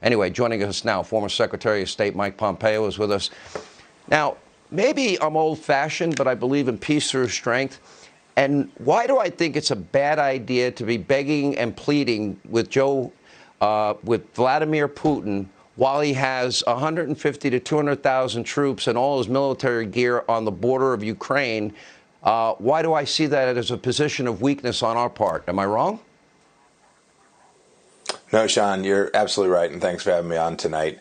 Anyway, joining us now, former Secretary of State Mike Pompeo is with us. Now, maybe I'm old-fashioned, but I believe in peace through strength. And why do I think it's a bad idea to be begging and pleading with Vladimir Putin while he has 150 to 200,000 troops and all his military gear on the border of Ukraine? Why do I see that as a position of weakness on our part? Am I wrong? No, Sean, you're absolutely right, and thanks for having me on tonight.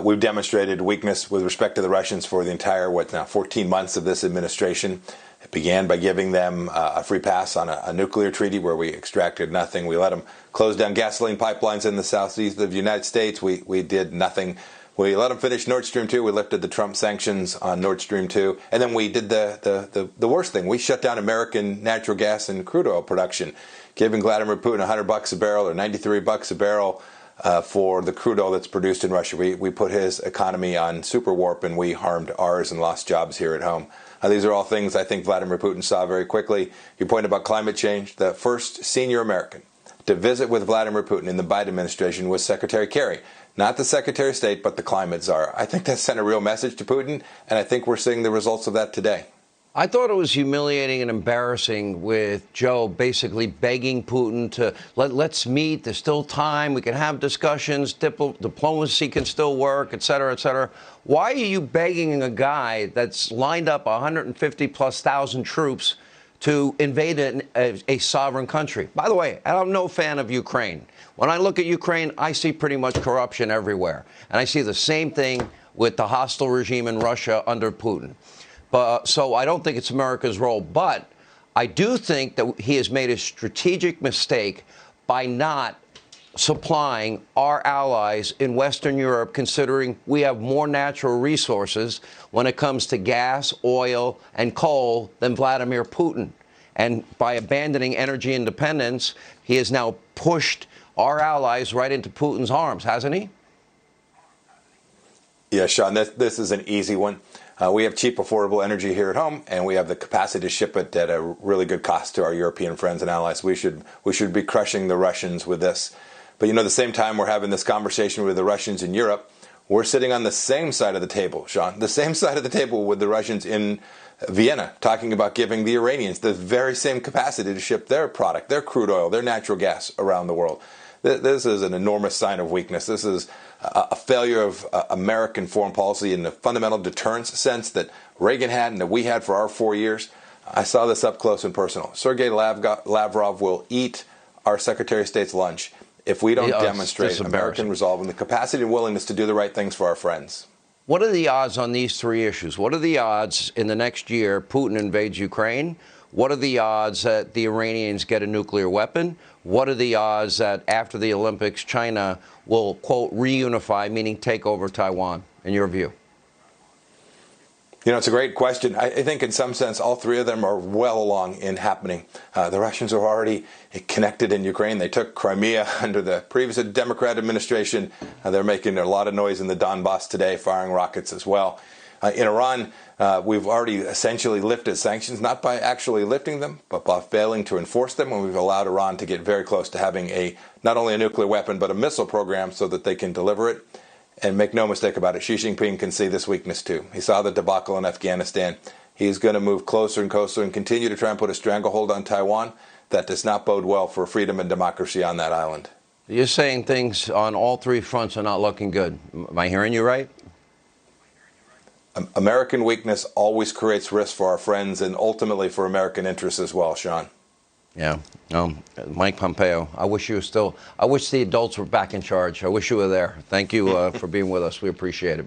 We've demonstrated weakness with respect to the Russians for the entire, 14 months of this administration. It began by giving them a free pass on a nuclear treaty where we extracted nothing. We let them close down gasoline pipelines in the southeast of the United States. We did nothing. We let them finish Nord Stream 2. We lifted the Trump sanctions on Nord Stream 2. And then we did the worst thing. We shut down American natural gas and crude oil production, giving Vladimir Putin $100 a barrel or $93 a barrel for the crude oil that's produced in Russia. We put his economy on super warp, and we harmed ours and lost jobs here at home. These are all things I think Vladimir Putin saw very quickly. Your point about climate change, the first senior American to visit with Vladimir Putin in the Biden administration was Secretary Kerry. Not the Secretary of State, but the climate czar. I think that sent a real message to Putin, and I think we're seeing the results of that today. I thought it was humiliating and embarrassing with Joe basically begging Putin to let's meet. There's still time. We can have discussions. Diplomacy can still work, et cetera, et cetera. Why are you begging a guy that's lined up 150,000+ troops to invade a sovereign country? By the way, I'm no fan of Ukraine. When I look at Ukraine, I see pretty much corruption everywhere. And I see the same thing with the hostile regime in Russia under Putin. So I don't think it's America's role. But I do think that he has made a strategic mistake by not supplying our allies in Western Europe, considering we have more natural resources when it comes to gas, oil, and coal than Vladimir Putin. And by abandoning energy independence, he has now pushed our allies right into Putin's arms, hasn't he? Yeah, Sean, this is an easy one. We have cheap, affordable energy here at home, and we have the capacity to ship it at a really good cost to our European friends and allies. We should be crushing the Russians with this. But, at the same time we're having this conversation with the Russians in Europe, we're sitting on the same side of the table, Sean, the same side of the table with the Russians in Vienna, talking about giving the Iranians the very same capacity to ship their product, their crude oil, their natural gas around the world. This is an enormous sign of weakness. This is a failure of American foreign policy in the fundamental deterrence sense that Reagan had and that we had for our 4 years. I saw this up close and personal. Sergei Lavrov will eat our Secretary of State's lunch if we don't demonstrate American resolve and the capacity and willingness to do the right things for our friends. What are the odds on these three issues? What are the odds in the next year Putin invades Ukraine? What are the odds that the Iranians get a nuclear weapon? What are the odds that after the Olympics, China will, quote, reunify, meaning take over Taiwan, in your view? It's a great question. I think in some sense, all three of them are well along in happening. The Russians are already connected in Ukraine. They took Crimea under the previous Democrat administration. They're making a lot of noise in the Donbass today, firing rockets as well. In Iran, we've already essentially lifted sanctions, not by actually lifting them, but by failing to enforce them. And we've allowed Iran to get very close to having not only a nuclear weapon, but a missile program so that they can deliver it. And make no mistake about it, Xi Jinping can see this weakness too. He saw the debacle in Afghanistan. He's going to move closer and closer and continue to try and put a stranglehold on Taiwan. That does not bode well for freedom and democracy on that island. You're saying things on all three fronts are not looking good. Am I hearing you right? American weakness always creates risk for our friends and ultimately for American interests as well, Sean. Yeah. Mike Pompeo, I wish the adults were back in charge. I wish you were there. Thank you for being with us. We appreciate it.